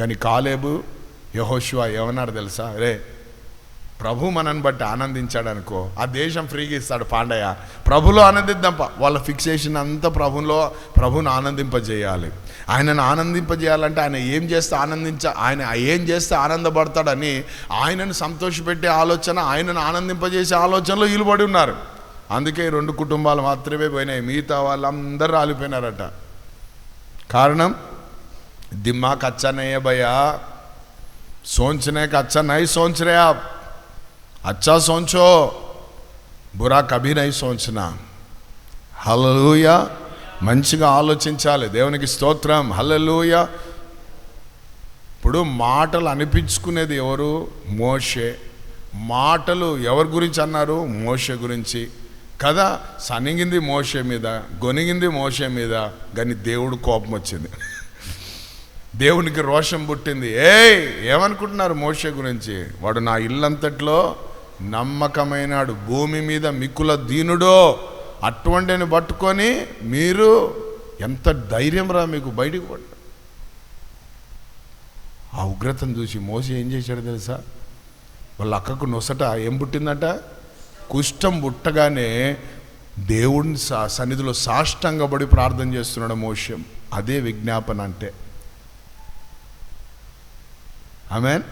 కానీ కాలేబు యెహోషువ ఏమన్నారు తెలుసా? రే, ప్రభు మనని బట్టి ఆనందించాడు అనుకో, ఆ దేశం ఫ్రీగా ఇస్తాడు పాండయ్య, ప్రభులో ఆనందిద్దాం. వాళ్ళ ఫిక్సేషన్ అంతా ప్రభుని ఆనందింపజేయాలి. ఆయనను ఆనందింపజేయాలంటే ఆయన ఏం చేస్తే ఆనందపడతాడని ఆయనను సంతోషపెట్టే ఆలోచన, ఆయనను ఆనందింపజేసే ఆలోచనలో వీళ్ళు పడి ఉన్నారు. అందుకే 2 కుటుంబాలు మాత్రమే పోయినాయి, మిగతా వాళ్ళందరూ రాలిపోయినారట. కారణం, దిమాగ్ అచ్చా నహీ హై భయ్యా, సోచనే కా అచ్చా నహీ సోచ్ రే ఆప్, अच्छा सोचो, बुरा कभी नहीं सोचना. హల్లెలూయా. మంచిగా ఆలోచించాలి. దేవునికి స్తోత్రం. హల్లెలూయా. ఇప్పుడు మాటలు అనిపించుకునేది ఎవరు? మోషే. మాటలు ఎవరి గురించి అన్నారు? మోషే గురించి కదా. సనిగింది మోషే మీద, గొనిగింది మోషే మీద, కానీ దేవుడు కోపం వచ్చింది, దేవునికి రోషం పుట్టింది. ఏమనుకుంటున్నారు మోషే గురించి? వాడు నా ఇల్లంతట్లో నమ్మకమైనాడు, భూమి మీద మిక్కుల దీనుడో, అటువంటిని పట్టుకొని మీరు ఎంత ధైర్యం రా మీకు బయటికి పడ్డ. ఆ ఉగ్రతను చూసి మోషే ఏం చేశాడు తెలుసా? వాళ్ళ అక్కకు నొసట ఏం పుట్టిందట? కుష్ఠం పుట్టగానే దేవుడిని సన్నిధిలో సాష్టాంగపడి ప్రార్థన చేస్తున్నాడు మోషే. అదే విజ్ఞాపన అంటే. ఆమేన్.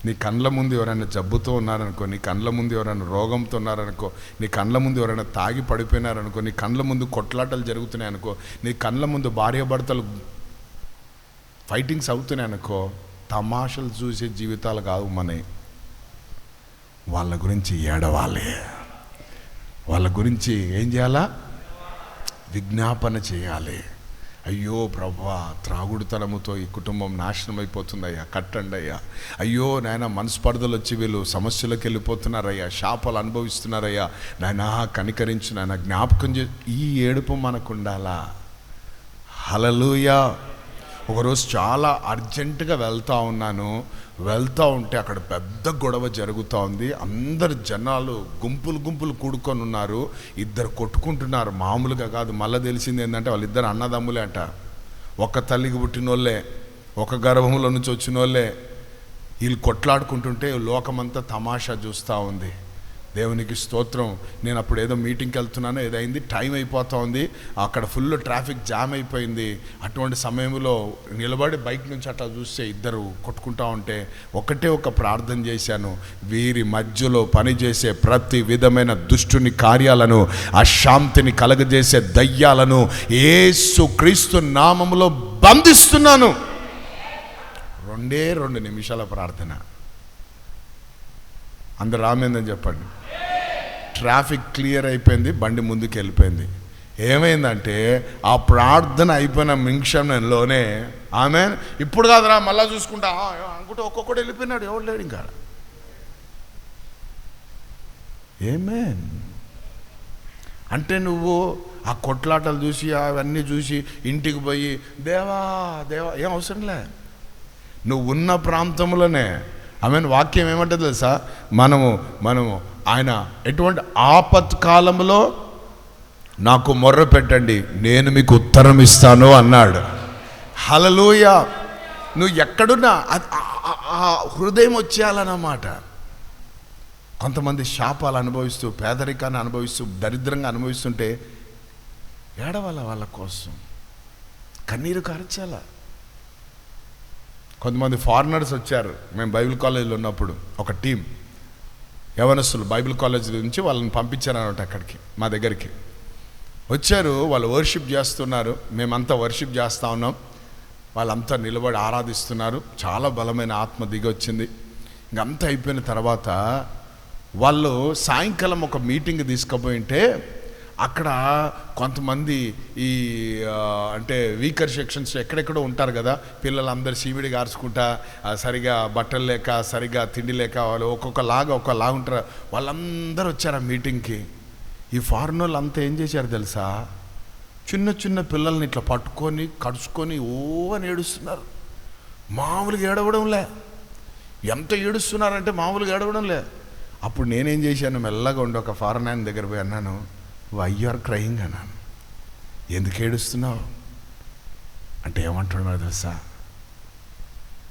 నీ కండ్ల ముందు ఎవరైనా జబ్బుతో ఉన్నారనుకో, నీ కండ్ల ముందు ఎవరైనా రోగంతో ఉన్నారనుకో, నీ కండ్ల ముందు ఎవరైనా తాగి పడిపోయినారనుకో, నీ కండ్ల ముందు కొట్లాటలు జరుగుతున్నాయి అనుకో, నీ కండ్ల ముందు భార్యాభర్తలు ఫైటింగ్స్ అవుతున్నాయి అనుకో, తమాషలు చూసే జీవితాలు కాదు మనవి. వాళ్ళ గురించి ఏడవాలి, వాళ్ళ గురించి ఏం చేయాలా? విజ్ఞాపన చేయాలి. అయ్యో ప్రభువా, త్రాగుడుతనముతో ఈ కుటుంబం నాశనం అయిపోతుందయ్యా, కట్టండి అయ్యా. అయ్యో నాయన, మనస్పర్ధలు వచ్చి వీళ్ళు సమస్యలకు వెళ్ళిపోతున్నారయ్యా, శాపాలు అనుభవిస్తున్నారయ్యా, నాయన కనికరించు, నాయన జ్ఞాపకం చే. ఈ ఏడుపు మనకు ఉండాలా? హల్లెలూయా. ఒకరోజు చాలా అర్జెంటుగా వెళ్తూ ఉంటే అక్కడ పెద్ద గొడవ జరుగుతూ ఉంది. అందరు జనాలు గుంపులు కూడుకొని ఉన్నారు. 2 కొట్టుకుంటున్నారు, మామూలుగా కాదు. మళ్ళీ తెలిసింది ఏంటంటే వాళ్ళిద్దరు అన్నదమ్ములే అంట. ఒక తల్లికి పుట్టినోళ్ళే, ఒక గర్భంలో నుంచి వచ్చినోళ్ళే. వీళ్ళు కొట్లాడుకుంటుంటే లోకమంతా తమాషా చూస్తూ ఉంది. దేవునికి స్తోత్రం. నేను అప్పుడు ఏదో మీటింగ్కి వెళ్తున్నాను, ఏదైంది, టైం అయిపోతూ ఉంది, అక్కడ ఫుల్ ట్రాఫిక్ జామ్ అయిపోయింది. అటువంటి సమయంలో నిలబడి బైక్ నుంచి అట్లా చూస్తే 2 కొట్టుకుంటూ ఉంటే ఒక ప్రార్థన చేశాను. వీరి మధ్యలో పనిచేసే ప్రతి విధమైన దుష్టుని కార్యాలను, అశాంతిని కలగజేసే దయ్యాలను యేసు క్రీస్తు నామములో బంధిస్తున్నాను. 2 నిమిషాల ప్రార్థన. అందరు ఆమేనని చెప్పండి. ట్రాఫిక్ క్లియర్ అయిపోయింది, బండి ముందుకు వెళ్ళిపోయింది. ఏమైందంటే ఆ ప్రార్థన అయిపోయిన నిమిషంలోనే ఆమేన్, ఇప్పుడు కాదురా మళ్ళా చూసుకుంటా అనుకుంటే ఒక్కొక్కడు వెళ్ళిపోయినాడు, ఎవరు లేడు ఇంకా. ఆమేన్. అంటే నువ్వు ఆ కొట్లాటలు చూసి అవన్నీ చూసి ఇంటికి పోయి దేవా ఏం అవసరం లే. నువ్వు ఉన్న ప్రాంతంలోనే ఆమేన్. వాక్యం ఏమంటుంది తెలుసా? మనము ఆయన ఎటువంటి ఆపత్కాలంలో నాకు మొర్ర పెట్టండి, నేను మీకు ఉత్తరం ఇస్తాను అన్నాడు. హల్లెలూయా. నువ్వు ఎక్కడున్నా హృదయం వచ్చేయాలన్నమాట. కొంతమంది శాపాలు అనుభవిస్తూ, పేదరికాన్ని అనుభవిస్తూ, దరిద్రంగా అనుభవిస్తుంటే ఏడవాల, వాళ్ళ కోసం కన్నీరు కార్చాల. కొంతమంది ఫారినర్స్ వచ్చారు. మేము బైబిల్ కాలేజీలో ఉన్నప్పుడు ఒక టీం యవనస్తులు బైబిల్ కాలేజ్ నుంచి వాళ్ళని పంపించారు అన్నమాట. అక్కడికి మా దగ్గరికి వచ్చారు. వాళ్ళు వర్షిప్ చేస్తున్నారు, మేమంతా వర్షిప్ చేస్తూ ఉన్నాం. వాళ్ళంతా నిలబడి ఆరాధిస్తున్నారు. చాలా బలమైన ఆత్మ దిగొచ్చింది. ఇంకంతా అయిపోయిన తర్వాత వాళ్ళు సాయంకాలం ఒక మీటింగ్ తీసుకుపోయింటే అక్కడ కొంతమంది ఈ అంటే వీకర్ సెక్షన్స్ ఎక్కడెక్కడో ఉంటారు కదా, పిల్లలందరూ సీవిడి గార్చుకుంటా, సరిగా బట్టలు లేక, సరిగా తిండి లేక, వాళ్ళు ఒకలా ఉంటారు. వాళ్ళందరూ వచ్చారు ఆ మీటింగ్కి. ఈ ఫారిన్ వాళ్ళు అంతా ఏం చేశారు తెలుసా? చిన్న పిల్లల్ని ఇట్లా పట్టుకొని కడుచుకొని అని ఏడుస్తున్నారు. మామూలుగా ఏడవడంలే. ఎంత ఏడుస్తున్నారంటే మామూలుగా ఏడవడంలే. అప్పుడు నేనేం చేశాను, మెల్లగా ఉండి ఒక ఫారిన్ ఆయన దగ్గర పోయి అన్నాను, వై యు ఆర్ క్రయింగ్ అన్నాను. ఎందుకు ఏడుస్తున్నావు అంటే ఏమంటున్నాడు తెలుసా?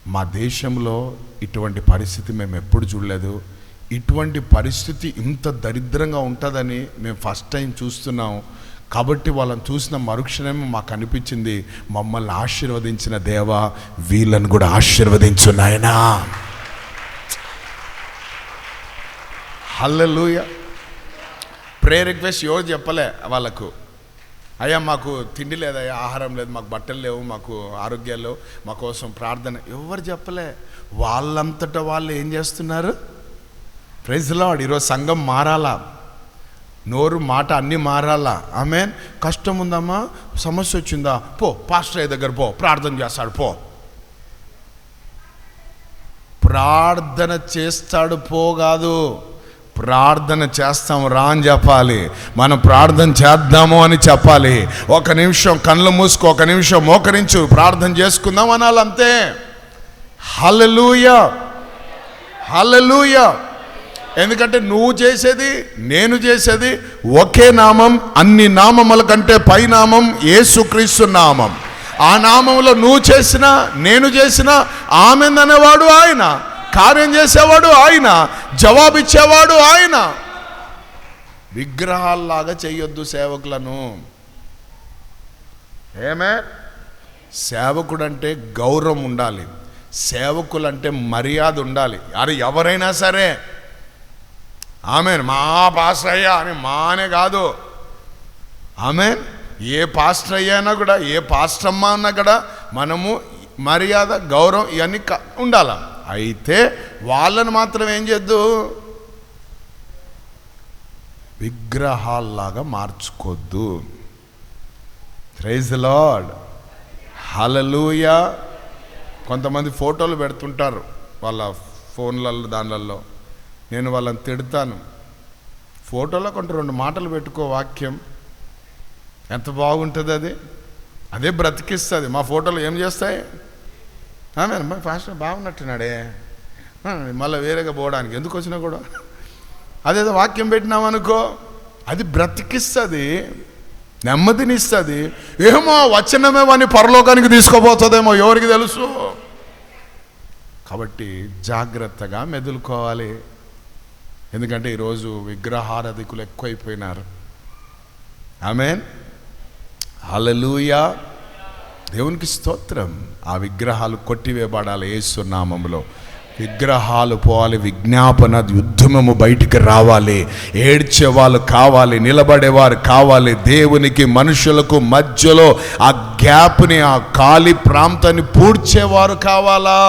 మా దేశంలో ఇటువంటి పరిస్థితి మేము ఎప్పుడు చూడలేదు. ఇటువంటి పరిస్థితి ఇంత దరిద్రంగా ఉంటుందని మేము ఫస్ట్ టైం చూస్తున్నాం. కాబట్టి వాళ్ళని చూసిన మరుక్షణమే మాకు అనిపించింది, మమ్మల్ని ఆశీర్వదించిన దేవా వీళ్ళని కూడా ఆశీర్వదించు నాయనా. హల్లెలూయా. ప్రేయర్ రిక్వెస్ట్ ఎవరు చెప్పలే వాళ్ళకు, అయ్యా మాకు తిండి లేదయ్యా, ఆహారం లేదు, మాకు బట్టలు లేవు, మాకు ఆరోగ్యాలు లేవు, మా కోసం ప్రార్థన, ఎవరు చెప్పలే. వాళ్ళంతటా వాళ్ళు ఏం చేస్తున్నారు? Praise lord. ఈరోజు సంఘం మారాలా, నోరు మాట అన్నీ మారాలా. ఆమేన్. కష్టం ఉందమ్మా, సమస్య వచ్చిందా, పో పాస్టర్ అయ్య దగ్గర పో, ప్రార్థన చేస్తాడు పో. ప్రార్థన చేస్తాడు పో కాదు, ప్రార్థన చేస్తాము రా అని చెప్పాలి. మనం ప్రార్థన చేద్దాము అని చెప్పాలి. ఒక నిమిషం కళ్ళు మూసుకో, ఒక నిమిషం మోకరించు, ప్రార్థన చేసుకుందాం అనాలి అంతే. హల్లెలూయా, హల్లెలూయా. ఎందుకంటే నువ్వు చేసేది నేను చేసేది ఒకే నామం, అన్ని నామముల కంటే పై నామం యేసుక్రీస్తు నామం. ఆ నామంలో నువ్వు చేసినా నేను చేసినా ఆమేన్ అనేవాడు ఆయన, కార్యం చేసేవాడు ఆయన, జవాబిచ్చేవాడు ఆయన. విగ్రహాల్లాగా చేయొద్దు సేవకులను. ఏమే, సేవకుడంటే గౌరవం ఉండాలి, సేవకులంటే మర్యాద ఉండాలి. అరే ఎవరైనా సరే ఆమేన్ మా పాస్టర్ అయ్యా అని మానే కాదు. ఆమేన్. ఏ పాస్టర్ అయ్యానా కూడా, ఏ పాస్టర్ అమ్మ అన్నా కూడా మనము మర్యాద గౌరవం ఇవన్నీ ఉండాలి. అయితే వాళ్ళని మాత్రం ఏం చేద్దు, విగ్రహాల్లాగా మార్చుకోద్దు. Praise the Lord. హల్లెలూయా. కొంతమంది ఫోటోలు పెడుతుంటారు వాళ్ళ ఫోన్లలో దానిలలో, నేను వాళ్ళని తిడతాను. ఫోటోలో కొంత 2 మాటలు పెట్టుకో, వాక్యం ఎంత బాగుంటుంది అది, అదే బ్రతికిస్తుంది. మా ఫోటోలు ఏం చేస్తాయి? ఆమె ఫాస్ట్ బాగున్నట్టున్నాడే, మళ్ళీ వేరేగా పోవడానికి ఎందుకు వచ్చినా కూడా అదేదో వాక్యం పెట్టినామనుకో, అది బ్రతికిస్తుంది, నెమ్మదినిస్తుంది. ఏమో వచనమే వాడిని పరలోకానికి తీసుకుపోతుందేమో ఎవరికి తెలుసు. కాబట్టి జాగ్రత్తగా మెదులుకోవాలి. ఎందుకంటే ఈరోజు విగ్రహారాధికులు ఎక్కువైపోయినారు. ఆమేన్. హల్లెలూయా. దేవునికి స్తోత్రం. ఆ విగ్రహాలు కొట్టివేయబడాలి యేసు నామములో. విగ్రహాలు పోవాలి, విజ్ఞాపన యుద్ధము బయటికి రావాలి. ఏడ్చేవాళ్ళు కావాలి, నిలబడేవారు కావాలి. దేవునికి మనుషులకు మధ్యలో ఆ గ్యాప్ని, ఆ ఖాళీ ప్రాంతాన్ని పూడ్చేవారు కావాలా.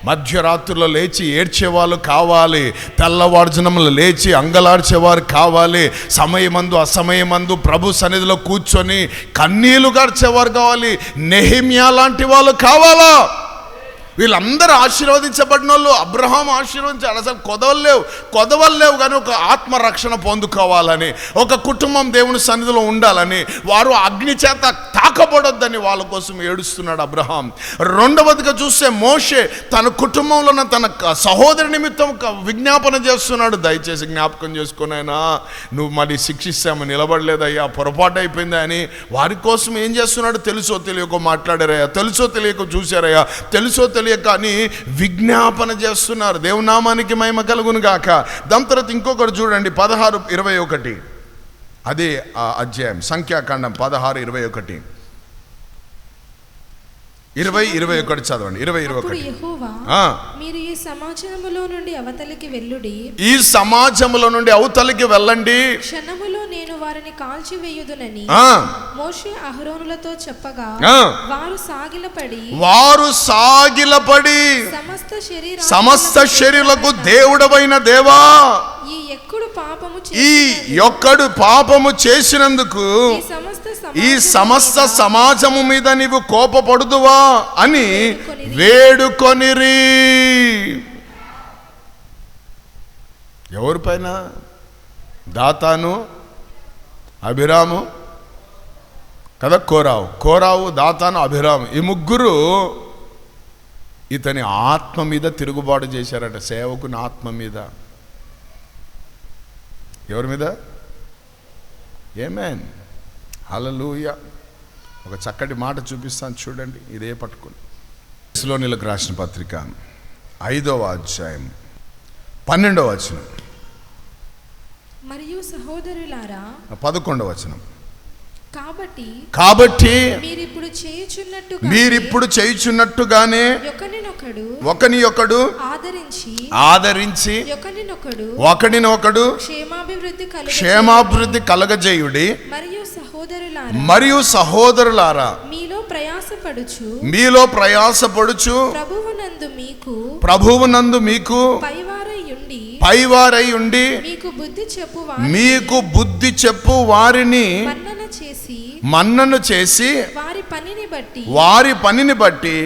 మధ్యరాత్రుల్లో లేచి ఏడ్చేవాళ్ళు కావాలి, తెల్లవారుజామున లేచి అంగలార్చేవారు కావాలి, సమయమందు అసమయమందు ప్రభు సన్నిధిలో కూర్చొని కన్నీళ్లు గార్చేవారు కావాలి. నెహెమ్యా లాంటి వాళ్ళు కావాలా. వీళ్ళందరూ ఆశీర్వదించబడిన వాళ్ళు. అబ్రహాం ఆశీర్వదించాడు, అసలు కొదవలేవు కానీ ఒక ఆత్మరక్షణ పొందుకోవాలని, ఒక కుటుంబం దేవుని సన్నిధిలో ఉండాలని, వారు అగ్ని చేత తాకబడొద్దని వాళ్ళ కోసం ఏడుస్తున్నాడు అబ్రహాం. రెండవదిగా చూస్తే మోషే తన కుటుంబంలో ఉన్న తన సహోదరి నిమిత్తం విజ్ఞాపన చేస్తున్నాడు. దయచేసి జ్ఞాపకం చేసుకునైనా నువ్వు మరి శిక్షిస్తామని నిలబడలేదయ్యా, పొరపాటు అయిపోయిందా అని వారి కోసం ఏం చేస్తున్నాడు? తెలుసో తెలియకో మాట్లాడారయ్యా, తెలుసో తెలియక చూశారయ్యా, తెలుసో తెలియక అని విజ్ఞాపన చేస్తున్నారు. దేవుని నామానికి మహిమ కలుగును గాక. దాని తర్వాత ఇంకొకటి చూడండి, 16:21. అదే అధ్యాయం, సంఖ్యాకాండం 16:21. 20:21 చదవండి. 20:21. మీరు ఈ సమాజములో నుండి అవతలికి వెళ్ళుడి, ఈ సమాజములో నుండి అవతలికి వెళ్ళండి, క్షణములో నేను వారిని కాల్చివేయుదునని మోషే అహరోనులతో చెప్పగా వారు సాగిలపడి సమస్త శరీరులకు దేవుడవైన దేవా, ఈ యొక్కడు పాపము చేసినందుకు ఈ సమస్త సమాజము మీద నీవు కోపపడుదువా అని వేడుకొనిరి. ఎవరిపైన? దాతాను, అభిరాము కదా, కోరావు, దాతాను, అభిరాము. ఈ ముగ్గురు ఇతని ఆత్మ మీద తిరుగుబాటు చేశారట, సేవకుని ఆత్మ మీద. ఎవరి మీద? ఆమేన్. హల్లెలూయా. ఒక చక్కటి మాట చూపిస్తాను చూడండి, ఇదే పట్టుకుని. తెస్సలోనీయులకు రాసిన పత్రిక 5వ అధ్యాయం 12వ వచనం, మరియు సహోదరులారా 11వ వచనం. కాబట్టి మీరిప్పుడు చేయుచున్నట్టుగానే ఒకని ఒకడు ఆదరించి ఒకడినొకడు క్షేమాభివృద్ధి కలగజేయుడి. మరియు సహోదరులారా మీలో ప్రయాసపడుచు ప్రభువునందు మీకు పైవారై ఉండి మీకు బుద్ధి చెప్పు వారిని మన్నను చేసి వారి పనిని బట్టి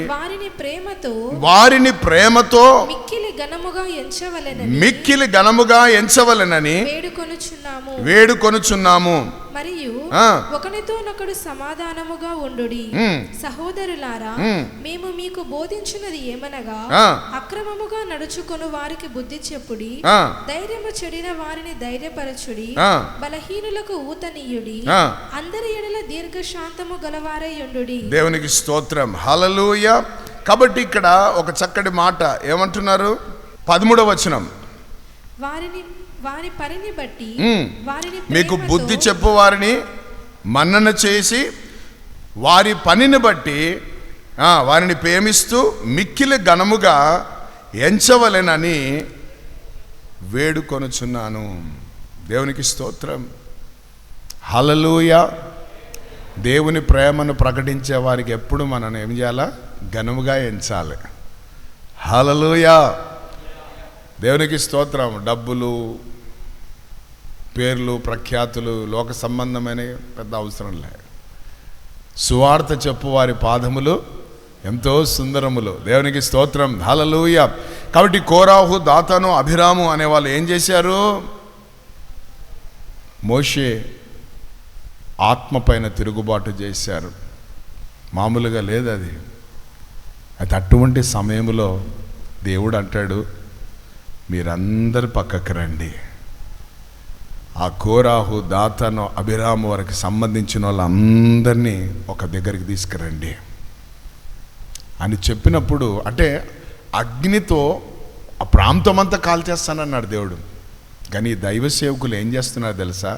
వారిని ప్రేమతో మిక్కిలి ఘనముగా ఎంచవలెనని వేడుకొనుచున్నాము. మరియు ఒకనితోనొకడు సమాధానముగా ఉండుడి. సహోదరులారా, మేము మీకు బోధించినది ఏమనగా, అక్రమముగా నడుచుకొను వారికి బుద్ధి చెప్పుడి, ధైర్యము చెడిన వారిని ధైర్యపరచుడి, బలహీనులకు ఊతనీయుడి, అందరి ఎడల దీర్ఘశాంతము గలవారై ఉండుడి. దేవునికి స్తోత్రం, హల్లెలూయా. కాబట్టి ఇక్కడ ఒక చక్కటి మాట ఏమంటున్నారు? 13వ వచనం, వారి పనిని బట్టి మీకు బుద్ధి చెప్పు వారిని మన్నన చేసి వారి పనిని బట్టి వారిని ప్రేమిస్తూ మిక్కిలి ఘనముగా ఎంచవలెనని వేడుకొనుచున్నాను. దేవునికి స్తోత్రం, హల్లెలూయా. దేవుని ప్రేమను ప్రకటించే వారికి ఎప్పుడు మనం ఏం చేయాలా? ఘనముగా ఎంచాలి. హల్లెలూయా. దేవునికి స్తోత్రం. డబ్బులు, పేర్లు, ప్రఖ్యాతులు, లోక సంబంధమైన పెద్ద అవసరం లేదు. సువార్త చెప్పు వారి పాదములు ఎంతో సుందరములు. దేవునికి స్తోత్రం, హల్లెలూయా. కాబట్టి కోరాహు, దాతాను, అభిరాము అనే వాళ్ళు ఏం చేశారు? మోషే ఆత్మ పైన తిరుగుబాటు చేశారు. మామూలుగా లేదు అది. అయితే అటువంటి సమయంలో దేవుడు అంటాడు, మీరందరు పక్కకు రండి, ఆ కోరాహు, దాతాను, అభిరాము వరకు సంబంధించిన వాళ్ళందరినీ ఒక దగ్గరికి తీసుకురండి అని చెప్పినప్పుడు, అంటే అగ్నితో ఆ ప్రాంతం అంతా కాల్చేస్తానన్నాడు దేవుడు. కానీ దైవ సేవకులు ఏం చేస్తున్నారు తెలుసా?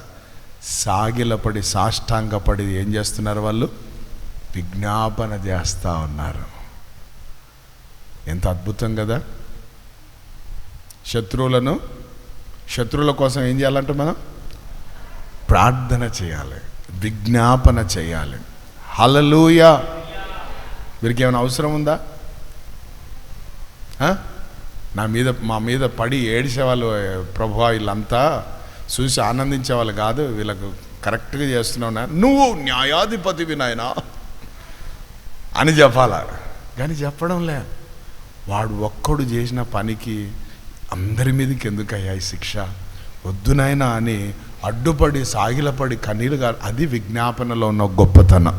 సాగిలపడి సాష్టాంగపడి ఏం చేస్తున్నారు? వాళ్ళు విజ్ఞాపన చేస్తూ ఉన్నారు. ఎంత అద్భుతం కదా! శత్రువుల కోసం ఏం చేయాలంటే మనం ప్రార్థన చేయాలి, విజ్ఞాపన చేయాలి. హల్లెలూయా. వీరికి ఏమైనా అవసరం ఉందా? మా మీద పడి ఏడిసేవాళ్ళు, ప్రభువా వీళ్ళంతా చూసి ఆనందించేవాళ్ళు కాదు, వీళ్ళకు కరెక్ట్గా చేస్తున్నావు, నువ్వు న్యాయాధిపతివి నాయనా అని చెప్పాల. కానీ చెప్పడంలే. వాడు ఒక్కడు చేసిన పనికి అందరి మీదకి ఎందుకయ్యా ఈ శిక్ష? వద్దు నాయనా అని అడ్డుపడి సాగిలపడి కన్నీరుగా, అది విజ్ఞాపనలో ఉన్న గొప్పతనం.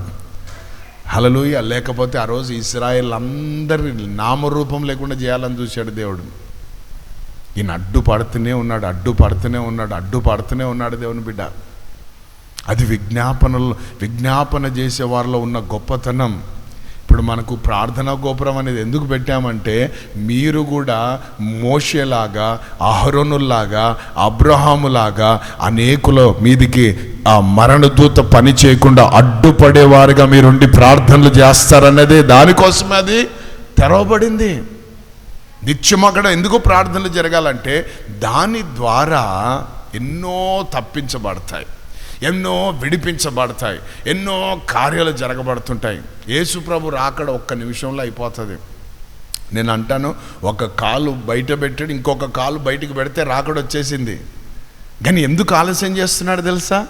హల్లెలూయా. లేకపోతే ఆ రోజు ఇశ్రాయేల్ అందరినీ నామరూపం లేకుండా చేయాలని చూశాడు దేవుడు. ఈయన అడ్డుపడుతూనే ఉన్నాడు దేవుని బిడ్డ. అది విజ్ఞాపన చేసే వారిలో ఉన్న గొప్పతనం. ఇప్పుడు మనకు ప్రార్థనా గోపురం అనేది ఎందుకు పెట్టామంటే, మీరు కూడా మోషేలాగా, అహరోనులాగా, అబ్రహాములాగా అనేకుల మీదికి ఆ మరణదూత పని చేయకుండా అడ్డుపడేవారుగా మీరుండి ప్రార్థనలు చేస్తారన్నదే దానికోసమే అది తెరవబడింది. నిత్యం అక్కడ ఎందుకు ప్రార్థనలు జరగాలంటే, దాని ద్వారా ఎన్నో తప్పించబడతాయి, ఎన్నో విడిపించబడతాయి, ఎన్నో కార్యాలు జరగబడుతుంటాయి. యేసు ప్రభు రాకడ ఒక్క నిమిషంలో అయిపోతుంది. నేను అంటాను, ఒక కాలు బయట పెట్టాడు, ఇంకొక కాలు బయటికి పెడితే రాకడ వచ్చేసింది. కానీ ఎందుకు ఆలస్యం చేస్తున్నాడు తెలుసా?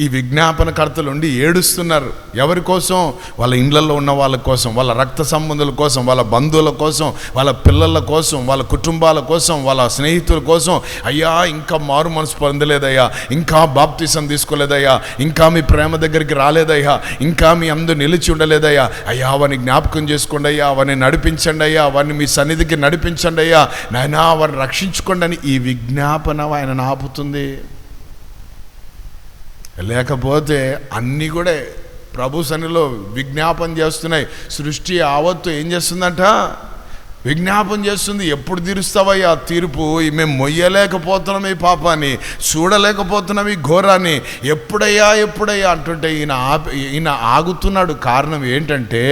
ఈ విజ్ఞాపనకర్తలు ఉండి ఏడుస్తున్నారు. ఎవరి కోసం? వాళ్ళ ఇండ్లలో ఉన్న వాళ్ళ కోసం, వాళ్ళ రక్త సంబంధుల కోసం, వాళ్ళ బంధువుల కోసం, వాళ్ళ పిల్లల కోసం, వాళ్ళ కుటుంబాల కోసం, వాళ్ళ స్నేహితుల కోసం. అయ్యా, ఇంకా మారు మనసు పొందలేదయ్యా, ఇంకా బాప్తిసం తీసుకోలేదయ్యా, ఇంకా మీ ప్రేమ దగ్గరికి రాలేదయ్యా, ఇంకా మీ అందు నిలిచి ఉండలేదయ్యా, అయ్యా వారిని జ్ఞాపకం చేసుకోండి అయ్యా, వారిని నడిపించండి అయ్యా, వారిని మీ సన్నిధికి నడిపించండి అయ్యా, నాయనా వారిని రక్షించుకోండి అని ఈ విజ్ఞాపన ఆయన ఆపుతుంది. లేకపోతే అన్నీ కూడా ప్రభు సన్నిధిలో విజ్ఞాపన చేస్తున్నాయి. సృష్టి యావత్తు ఏం చేస్తుందంట? విజ్ఞాపన చేస్తుంది. ఎప్పుడు తీరుస్తావయ్యా తీర్పు? మేము మొయ్యలేకపోతున్నాం ఈ పాపాన్ని, చూడలేకపోతున్నాం ఈ ఘోరాన్ని, ఎప్పుడయ్యా ఎప్పుడయ్యా అంటుంటే ఈయన ఆగుతున్నాడు. కారణం ఏంటంటే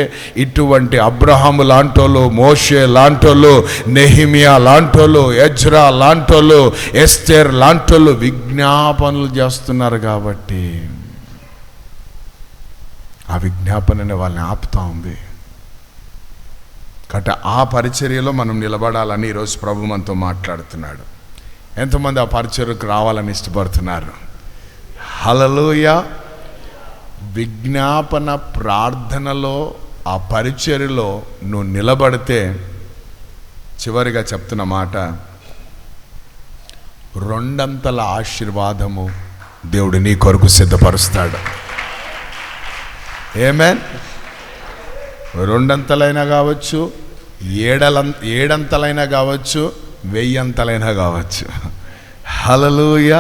ఇటువంటి అబ్రహాము లాంటోళ్ళు, మోషే లాంటోళ్ళు, నెహిమియా లాంటోళ్ళు, ఎజ్రా లాంటోళ్ళు, ఎస్తేర్ లాంటోళ్ళు విజ్ఞాపనలు చేస్తున్నారు కాబట్టి ఆ విజ్ఞాపనని వాళ్ళని ఆపుతా ఉంది. కాబట్టి ఆ పరిచర్యలో మనం నిలబడాలని ఈరోజు ప్రభు మనతో మాట్లాడుతున్నాడు. ఎంతమంది ఆ పరిచర్యకు రావాలని ఇష్టపడుతున్నారు? హల్లెలూయా. విజ్ఞాపన ప్రార్థనలో, ఆ పరిచర్యలో నువ్వు నిలబడితే చివరిగా చెప్తున్న మాట, రెండంతల ఆశీర్వాదము దేవుడు నీ కొరకు సిద్ధపరుస్తాడు. ఆమేన్. రెండంతలైనా కావచ్చు, ఏడంతలైనా కావచ్చు, 1000 అంతలైనా కావచ్చు. Hallelujah.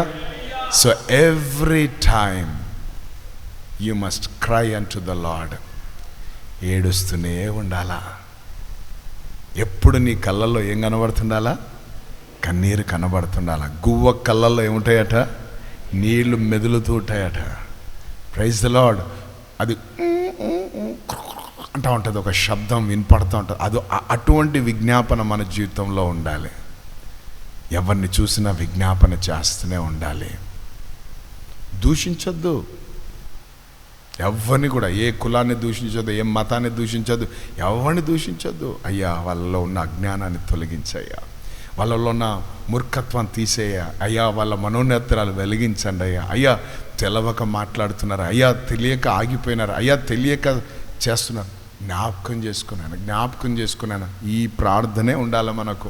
So every time you must cry unto the Lord. ఏడుస్తూనే ఉండాలా. ఎప్పుడు నీ కళ్ళల్లో ఏం కనబడుతుండాలా? కన్నీరు కనబడుతుండాలా. గువ్వ కళ్ళల్లో ఏముంటాయట? నీళ్లు మెదులుతూ ఉంటాయట. Praise the lord. అది అంటూ ఉంటుంది, ఒక శబ్దం వినపడుతూ ఉంటుంది. అది అటువంటి విజ్ఞాపన మన జీవితంలో ఉండాలి. ఎవరిని చూసినా విజ్ఞాపన చేస్తూనే ఉండాలి. దూషించొద్దు ఎవరిని కూడా. ఏ కులాన్ని దూషించొద్దు, ఏ మతాన్ని దూషించొద్దు, ఎవరిని దూషించొద్దు. అయ్యా వాళ్ళలో ఉన్న అజ్ఞానాన్ని తొలగించయ్యా, వాళ్ళలో ఉన్న మూర్ఖత్వం తీసేయ్యా అయ్యా, వాళ్ళ మనోనేత్రాలు వెలిగించండి అయ్యా. అయ్యా తెలవక మాట్లాడుతున్నారు, అయ్యా తెలియక ఆగిపోయినారు, అయ్యా తెలియక చేస్తున్నారు, జ్ఞాపకం చేసుకున్నాను. ఈ ప్రార్థనే ఉండాలి మనకు.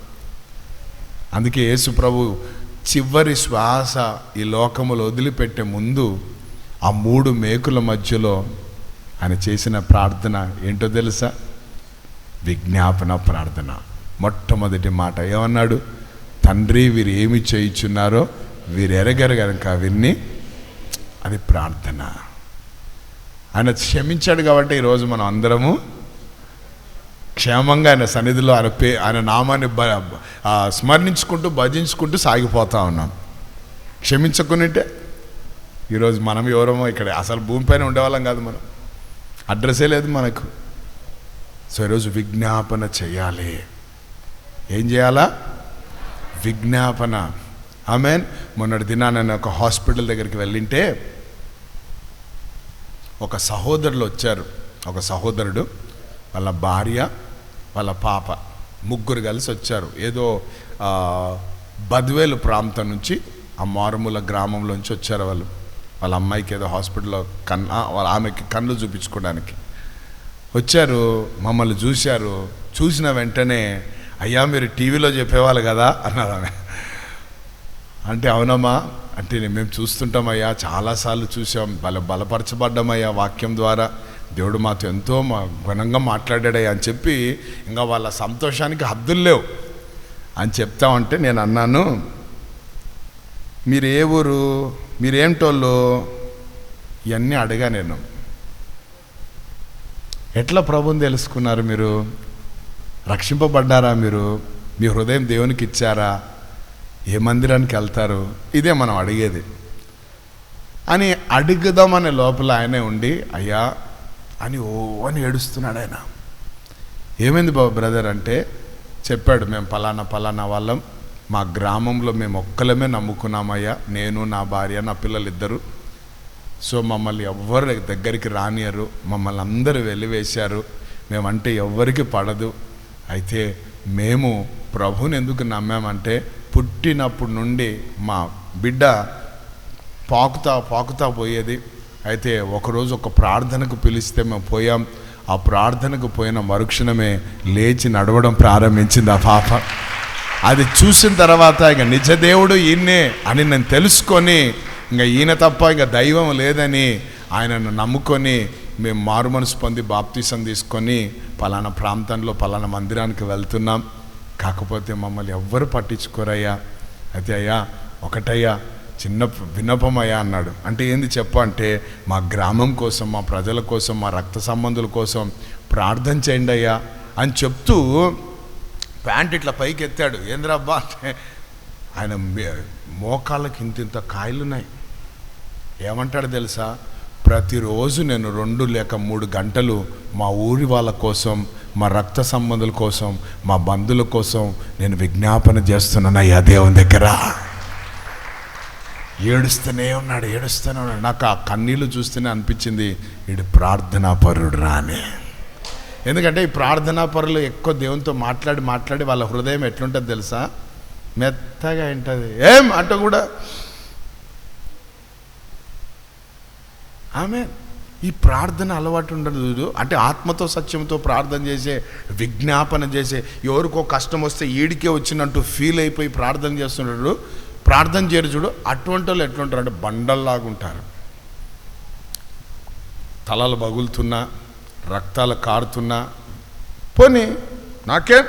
అందుకే యేసు ప్రభు చివరి శ్వాస ఈ లోకములో వదిలిపెట్టే ముందు ఆ 3 మేకుల మధ్యలో ఆయన చేసిన ప్రార్థన ఏంటో తెలుసా? విజ్ఞాపన ప్రార్థన. మొట్టమొదటి మాట ఏమన్నాడు? తండ్రి వీరు ఏమి చేయుచున్నారో వీరు ఎరగరు కనుక వీరిని. అది ప్రార్థన. ఆయన క్షమించాడు కాబట్టి ఈరోజు మనం అందరము క్షేమంగా ఆయన సన్నిధిలో ఆయన నామాన్ని స్మరించుకుంటూ భజించుకుంటూ సాగిపోతూ ఉన్నాం. క్షమించకునింటే ఈరోజు మనం ఎవరమో ఇక్కడ అసలు భూమిపైన ఉండేవాళ్ళం కాదు. మనం అడ్రస్సే లేదు మనకు. సో ఈరోజు విజ్ఞాపన చేయాలి. ఏం చేయాలా? విజ్ఞాపన. ఆమేన్. మొన్నటి దినాన నేను ఒక హాస్పిటల్ దగ్గరికి వెళ్ళింటే ఒక సహోదరులు వచ్చారు. ఒక సహోదరుడు, వాళ్ళ భార్య, వాళ్ళ పాప, 3 కలిసి వచ్చారు. ఏదో బద్వేలు ప్రాంతం నుంచి, ఆ మారుమూల గ్రామంలోంచి వచ్చారు వాళ్ళు. వాళ్ళ అమ్మాయికి ఏదో హాస్పిటల్లో వాళ్ళ ఆమెకి కళ్ళు చూపించుకోవడానికి వచ్చారు. మమ్మల్ని చూశారు. చూసిన వెంటనే అయ్యా మీరు టీవీలో చెప్పేవాళ్ళు కదా అన్నారు ఆమె. అంటే అవునమ్మా అంటే మేము చూస్తుంటామయ్యా, చాలాసార్లు చూసాం, బలపరచబడ్డామయ్యా వాక్యం ద్వారా, దేవుడు మాతో ఎంతో ఘనంగా మాట్లాడాడయ్యా అని చెప్పి ఇంకా వాళ్ళ సంతోషానికి హద్దులు లేవు అని చెప్తామంటే నేను అన్నాను, మీరు ఏ ఊరు, మీరేమిటోళ్ళు, ఇవన్నీ అడిగా నేను. ఎట్లా ప్రభువుని తెలుసుకున్నారు మీరు? రక్షింపబడ్డారా మీరు? మీ హృదయం దేవునికి ఇచ్చారా? ఏ మందిరానికి వెళ్తారు? ఇదే మనం అడిగేది అని అడుగుదామనే లోపల ఆయనే ఉండి అయ్యా అని అని ఏడుస్తున్నాడు ఆయన. ఏమైంది బాబు బ్రదర్ అంటే చెప్పాడు, మేము పలానా వాళ్ళం, మా గ్రామంలో మేము ఒక్కలమే నమ్ముకున్నామయ్యా, నేను నా భార్య నా పిల్లలు 2. సో మమ్మల్ని ఎవ్వరు దగ్గరికి రానియరు, మమ్మల్ని అందరూ వెలివేశారు, మేమంటే ఎవ్వరికి పడదు. అయితే మేము ప్రభుని ఎందుకు నమ్మామంటే పుట్టినప్పటి నుండి మా బిడ్డ పాకుతా పోయేది. అయితే ఒకరోజు ఒక ప్రార్థనకు పిలిస్తే మేము పోయాం. ఆ ప్రార్థనకు పోయిన మరుక్షణమే లేచి నడవడం ప్రారంభించింది ఆ పాప. అది చూసిన తర్వాత ఇక నిజ దేవుడు ఈయన్నే అని నేను తెలుసుకొని, ఇంకా ఈయన తప్ప ఇంకా దైవం లేదని ఆయనను నమ్ముకొని మేము మారు మనసు పొంది బాప్తీసం తీసుకొని పలానా ప్రాంతంలో పలానా మందిరానికి వెళ్తున్నాం. కాకపోతే మమ్మల్ని ఎవ్వరు పట్టించుకోరయ్యా. అయితే అయ్యా ఒకటయ్యా, చిన్న విన్నపమయ్యా అన్నాడు. అంటే ఏంది చెప్పు అంటే, మా గ్రామం కోసం, మా ప్రజల కోసం, మా రక్త సంబంధుల కోసం ప్రార్థన చేయండి అయ్యా అని చెప్తూ ప్యాంట్ ఇట్లా పైకి ఎత్తాడు. ఏంద్రబ్బా అంటే ఆయన మోకాళ్ళకి ఇంత కాయలున్నాయి. ఏమంటాడు తెలుసా, ప్రతిరోజు నేను 2 లేక 3 గంటలు మా ఊరి వాళ్ళ కోసం, మా రక్త సంబంధుల కోసం, మా బంధువుల కోసం నేను విజ్ఞాపన చేస్తున్నాను అయ్యా దేవుని దగ్గర. ఏడుస్తూనే ఉన్నాడు. నాకు ఆ కన్నీళ్ళు చూస్తూనే అనిపించింది, వీడు ప్రార్థనా పరుడు రాని. ఎందుకంటే ఈ ప్రార్థనా పరులు ఎక్కువ దేవునితో మాట్లాడి వాళ్ళ హృదయం ఎట్లుంటుంది తెలుసా, మెత్తగా ఉంటుంది. ఏం అంట కూడా ఆమె ఈ ప్రార్థన అలవాటు ఉండదు. అంటే ఆత్మతో సత్యంతో ప్రార్థన చేసే, విజ్ఞాపన చేసే, ఎవరికో కష్టం వస్తే ఈడికే వచ్చినట్టు ఫీల్ అయిపోయి ప్రార్థన చేస్తున్నాడు. ప్రార్థన చేయరు చూడు, అటువంటి వాళ్ళు ఎట్లుంటారు అంటే బండల్లాగా ఉంటారు. తలలు పగులుతున్నా, రక్తాలు కారుతున్నా, పోనీ నాకేం,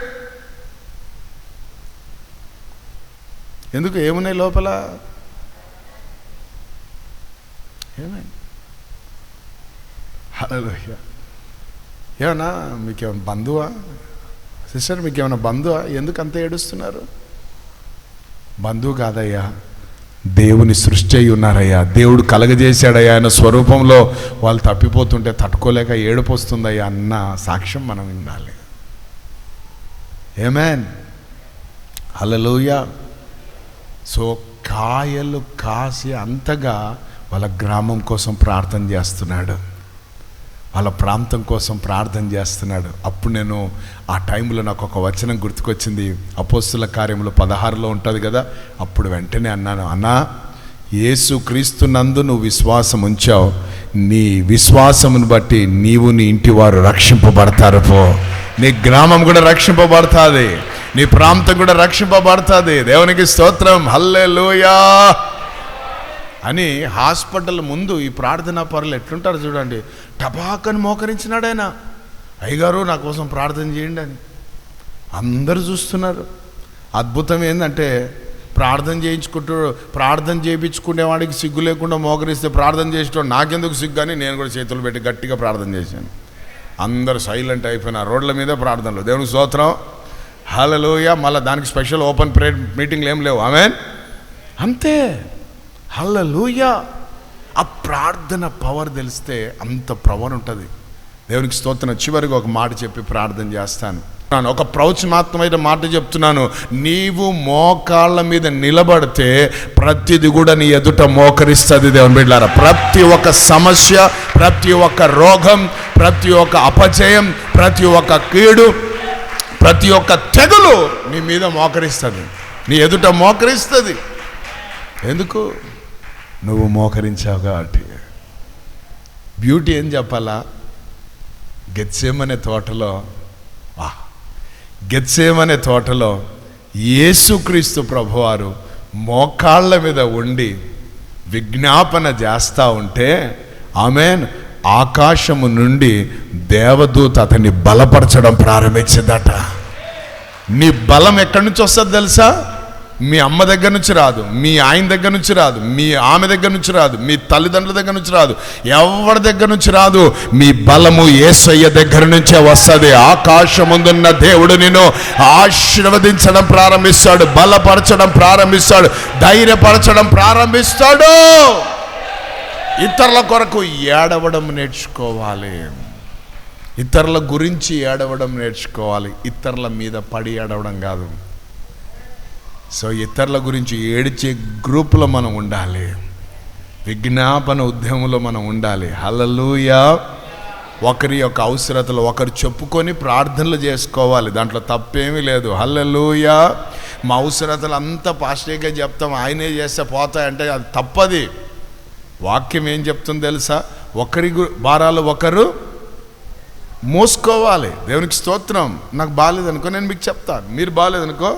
ఎందుకు ఏమున్నాయి లోపల, ఏమైంది? హల్లెలూయా. ఏమన్నా మీకేమైనా బంధువా సిస్టర్, మీకేమైనా బంధువా? ఎందుకు అంత ఏడుస్తున్నారు? బంధువు కాదయ్యా, దేవుని సృష్టి అయి ఉన్నారయ్యా. దేవుడు కలగజేశాడయ్యా, ఆయన స్వరూపంలో వాళ్ళు తప్పిపోతుంటే తట్టుకోలేక ఏడుపు వస్తుందయ్యా అన్న సాక్ష్యం మనం వినాలి. ఆమేన్, హల్లెలూయా. సో కాయలు కాసి అంతగా వాళ్ళ గ్రామం కోసం ప్రార్థన చేస్తున్నాడు, వాళ్ళ ప్రాంతం కోసం ప్రార్థన చేస్తున్నాడు. అప్పుడు నేను ఆ టైంలో నాకు ఒక వచనం గుర్తుకొచ్చింది. అపోస్తుల కార్యములు 16లో ఉంటుంది కదా. అప్పుడు వెంటనే అన్నాను, అన్నా యేసు క్రీస్తునందు నువ్వు విశ్వాసం ఉంచావు, నీ విశ్వాసమును బట్టి నీవు నీ ఇంటి వారు రక్షింపబడతారు. పో, నీ గ్రామం కూడా రక్షింపబడుతుంది, నీ ప్రాంతం కూడా రక్షింపబడుతుంది. దేవునికి స్తోత్రం, హల్లెలూయా అని. హాస్పిటల్ ముందు ఈ ప్రార్థనా పరులు ఎట్లుంటారు చూడండి, టపాకని మోకరించినాడు ఆయన. అయ్యగారు నా కోసం ప్రార్థన చేయండి అని. అందరూ చూస్తున్నారు. అద్భుతం ఏంటంటే, ప్రార్థన చేయించుకునేవాడికి సిగ్గు లేకుండా మోకరిస్తే ప్రార్థన చేసేటోడు నాకెందుకు సిగ్గు అని నేను కూడా చేతులు పెట్టి గట్టిగా ప్రార్థన చేశాను. అందరూ సైలెంట్ అయిపోయినారు. రోడ్ల మీద ప్రార్థనలు. దేవునికి స్తోత్రం, హల్లెలూయా. మళ్ళీ దానికి స్పెషల్ ఓపెన్ ప్రేయర్ మీటింగ్లు ఏం లేవు. ఆమేన్, అంతే, హల్లెలూయా. ఆ ప్రార్థన పవర్ తెలిస్తే అంత పవర్ ఉంటుంది. దేవునికి స్తోత్రం. చివరిగా ఒక మాట చెప్పి ప్రార్థన చేస్తాను. ఒక ప్రవచనాత్మకమైన మాట చెప్తున్నాను. నీవు మోకాళ్ళ మీద నిలబడితే ప్రతిది కూడా నీ ఎదుట మోకరిస్తుంది. దేవుని బిడ్డలారా, ప్రతి ఒక్క సమస్య, ప్రతి ఒక్క రోగం, ప్రతి ఒక్క అపజయం, ప్రతి ఒక్క కీడు, ప్రతి ఒక్క తెగులు నీ మీద మోకరిస్తుంది, నీ ఎదుట మోకరిస్తుంది. ఎందుకు? నువ్వు మోకరించావు కాబట్టి. బ్యూటీ ఏం చెప్పాలా, గెత్సేమనే తోటలో యేసుక్రీస్తు ప్రభువారు మోకాళ్ళ మీద ఉండి విజ్ఞాపన చేస్తూ ఉంటే, ఆమేన్, ఆకాశము నుండి దేవదూత అతన్ని బలపరచడం ప్రారంభించిందట. నీ బలం ఎక్కడి నుంచి వస్తుంది తెలుసా? మీ అమ్మ దగ్గర నుంచి రాదు, మీ ఆయన దగ్గర నుంచి రాదు, మీ ఆమె దగ్గర నుంచి రాదు, మీ తల్లిదండ్రుల దగ్గర నుంచి రాదు, ఎవరి దగ్గర నుంచి రాదు. మీ బలము యేసయ్య దగ్గర నుంచే వస్తుంది. ఆకాశముందున్న దేవుడు నిన్ను ఆశీర్వదించడం ప్రారంభిస్తాడు, బలపరచడం ప్రారంభిస్తాడు, ధైర్యపరచడం ప్రారంభిస్తాడు. ఇతరుల కొరకు ఏడవడం నేర్చుకోవాలి, ఇతరుల గురించి ఏడవడం నేర్చుకోవాలి, ఇతరుల మీద పడి ఏడవడం కాదు. సో ఇతరుల గురించి ఏడిచే గ్రూపులో మనం ఉండాలి, విజ్ఞాపన ఉద్యమంలో మనం ఉండాలి. హల్లెలూయా. ఒకరి యొక్క అవసరతలు ఒకరు చెప్పుకొని ప్రార్థనలు చేసుకోవాలి, దాంట్లో తప్పేమీ లేదు. హల్లెలూయా. మా అవసరతలు అంతా పాస్టర్గా చెప్తాం, ఆయనే చేస్తే పోతాయంటే అది తప్పది. వాక్యం ఏం చెప్తుంది తెలుసా? ఒకరి భారాలు ఒకరు మోసుకోవాలి. దేవునికి స్తోత్రం. నాకు బాగాలేదనుకో నేను మీకు చెప్తాను, మీరు బాగాలేదనుకో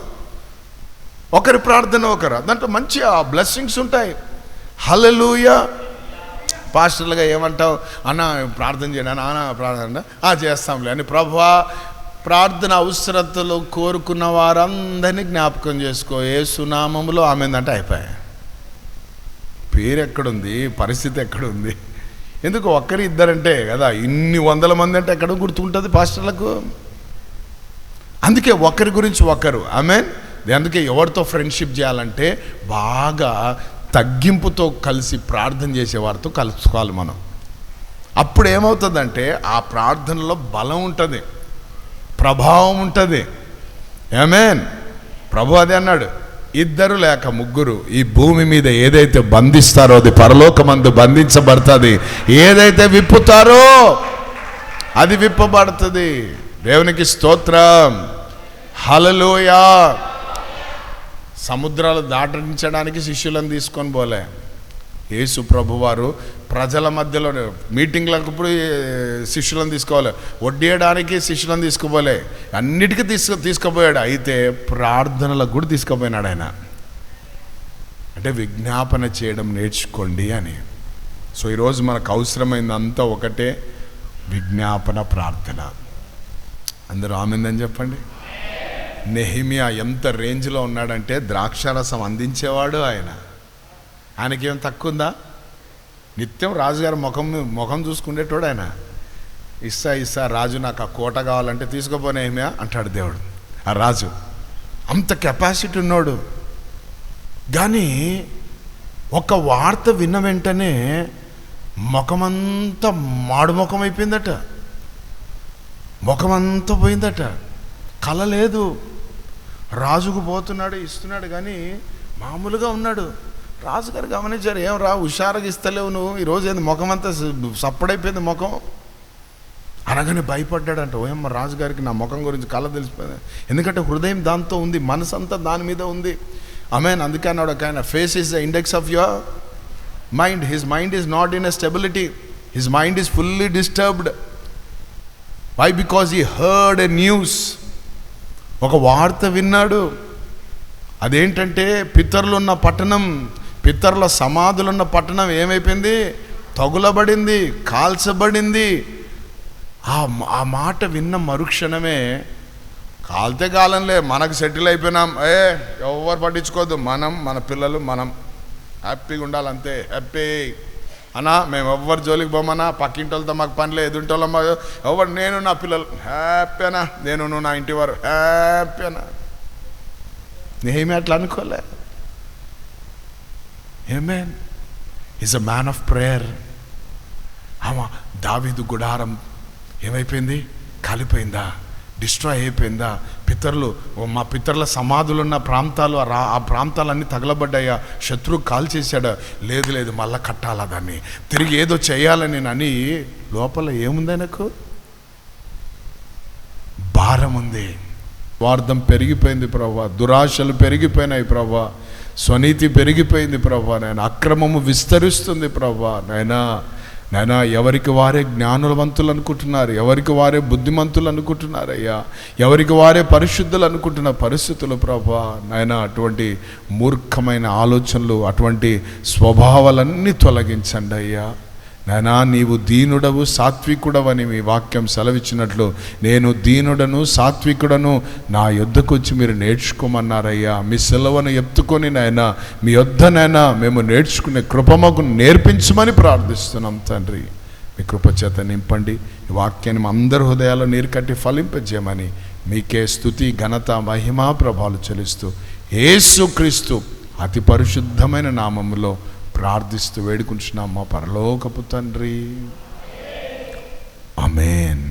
ఒకరి ప్రార్థన ఒకరు, దాంట్లో మంచి బ్లెస్సింగ్స్ ఉంటాయి. హల్లెలూయా. పాస్టర్లుగా ఏమంటావు, అన్న ప్రార్థన చేయండి అన్న, ప్రార్థన చేస్తాంలే అని. ప్రభువా, ప్రార్థన అవసరతలు కోరుకున్న వారందరినీ జ్ఞాపకం చేసుకో, యేసు నామములో ఆమెందంటే అయిపోయాయి. పేరు ఎక్కడుంది, పరిస్థితి ఎక్కడుంది? ఎందుకు ఒక్కరి ఇద్దరంటే కదా, ఇన్ని వందల మంది అంటే ఎక్కడ గుర్తుంటుంది పాస్టర్లకు? అందుకే ఒకరి గురించి ఒకరు. ఆమేన్. అందుకే ఎవరితో ఫ్రెండ్షిప్ చేయాలంటే బాగా తగ్గింపుతో కలిసి ప్రార్థన చేసేవారితో కలుసుకోవాలి మనం. అప్పుడు ఏమవుతుందంటే ఆ ప్రార్థనలో బలం ఉంటుంది, ప్రభావం ఉంటుంది. ఆమేన్. ప్రభు అదే అన్నాడు, ఇద్దరు లేక ముగ్గురు ఈ భూమి మీద ఏదైతే బంధిస్తారో అది పరలోకమందు బంధించబడుతుంది, ఏదైతే విప్పుతారో అది విప్పబడుతుంది. దేవునికి స్తోత్రం. హల్లెలూయా. సముద్రాలు దాటించడానికి శిష్యులను తీసుకొని పోలే యేసు ప్రభువారు. ప్రజల మధ్యలో మీటింగ్లకు ఇప్పుడు శిష్యులను తీసుకోవాలి, వడ్డీయడానికి శిష్యులను తీసుకుపోలే, అన్నిటికీ తీసుకుపోయాడు. అయితే ప్రార్థనలకు కూడా తీసుకుపోయినాడు ఆయన. అంటే విజ్ఞాపన చేయడం నేర్చుకోండి అని. సో ఈరోజు మనకు అవసరమైందంతా ఒకటే, విజ్ఞాపన ప్రార్థన. అందరూ ఆమెందని చెప్పండి. నెహెమియా ఎంత రేంజ్లో ఉన్నాడంటే ద్రాక్షారసం అందించేవాడు ఆయన. ఆయనకేం తక్కువ ఉందా? నిత్యం రాజుగారు ముఖం చూసుకునేటోడు ఆయన. ఇస్సా రాజు నాకు ఆ కోట కావాలంటే తీసుకుపో నెహెమియా అంటాడు దేవుడు. ఆ రాజు అంత కెపాసిటీ ఉన్నాడు. కానీ ఒక వార్త విన్న వెంటనే ముఖమంతా మాడుముఖం అయిపోయిందట, ముఖమంతా పోయిందట, కళ లేదు. రాజుకు పోతున్నాడు, ఇస్తున్నాడు, కానీ మామూలుగా ఉన్నాడు. రాజుగారు గమనించారు, ఏం రా హుషారుగా ఇస్తలేవు నువ్వు, ఈరోజు ఏంది ముఖం అంతా సప్పడైపోయింది ముఖం అనగానే భయపడ్డాడంట. ఓయమ్మ, రాజుగారికి నా ముఖం గురించి కళ తెలిసిపోయింది. ఎందుకంటే హృదయం దాంతో ఉంది, మనసు అంతా దాని మీద ఉంది. ఆమేన్. అందుకే అన్నాడు ఒక ఆయన, face is the index of your mind. His mind is not in a stability, his mind is fully disturbed. Why? Because he heard a news. ఒక వార్త విన్నాడు. అదేంటంటే పితరులున్న పట్టణం, పితరుల సమాధులున్న పట్టణం ఏమైపోయింది? తగులబడింది, కాల్చబడింది. ఆ మాట విన్న మరుక్షణమే, కాల్తే కాలంలే, మనకు సెటిల్ అయిపోయినాం, ఎవరు పట్టించుకోవద్దు, మనం మన పిల్లలు మనం హ్యాపీగా ఉండాలి, అంతే. హ్యాపీ అన్నా, మేము ఎవ్వరు జోలికి పోమన్నా, పక్కింటి వాళ్ళతో మాకు పనిలే, ఎదుంటోళ్ళ ఎవరు, నేను నా పిల్లలు హ్యాపీ అన్నా, నేను నువ్వు నా ఇంటి వారు హ్యాపీ అన్నా. నేమీ అట్లా అనుకోలే. Amen. Is a man of prayer. దావీదు గుడారం ఏమైపోయింది? కాలిపోయిందా? డిస్ట్రాయ్ అయిపోయిందా? మా పితరుల సమాధులున్న ప్రాంతాలు, ఆ ప్రాంతాలన్నీ తగలబడ్డాయా? శత్రువు కాల్ చేశాడా? లేదు, మళ్ళా కట్టాలా, దాన్ని తిరిగి ఏదో చేయాలని అని లోపల ఏముంది ఆయనకు? భారం ఉంది. స్వార్థం పెరిగిపోయింది ప్రభువా, దురాశలు పెరిగిపోయినాయి ప్రభువా, స్వనీతి పెరిగిపోయింది ప్రభువా, నాయన అక్రమము విస్తరిస్తుంది ప్రభువా. నాయనా ఎవరికి వారే జ్ఞానవంతులు అనుకుంటున్నారు, ఎవరికి వారే బుద్ధిమంతులు అనుకుంటున్నారు అయ్యా, ఎవరికి వారే పరిశుద్ధులు అనుకుంటున్న పరిస్థితులు ప్రభువా. నాయనా అటువంటి మూర్ఖమైన ఆలోచనలు, అటువంటి స్వభావాలన్నీ తొలగించండి అయ్యా. నాయనా నీవు దీనుడవు సాత్వికుడవని మీ వాక్యం సెలవిచ్చినట్లు నేను దీనుడను సాత్వికుడను, నా యొద్దకు వచ్చి మీరు నేర్చుకోమన్నారయ్యా. మీ సెలవును ఎత్తుకొని నాయనా మీ యొద్దనైనా మేము నేర్చుకునే కృపమకు నేర్పించమని ప్రార్థిస్తున్నాం తండ్రి. మీ కృపచేత నింపండి. ఈ వాక్యాన్ని మా అందరి హృదయాల్లో నీరు కట్టి ఫలింపజేయమని మీకే స్తుతి ఘనత మహిమా ప్రభావాలు చెల్లిస్తూ యేసుక్రీస్తు అతి పరిశుద్ధమైన నామములో ప్రార్థిస్తూ వేడుకుంటున్నాం మా పరలోకపు తండ్రి. ఆమేన్.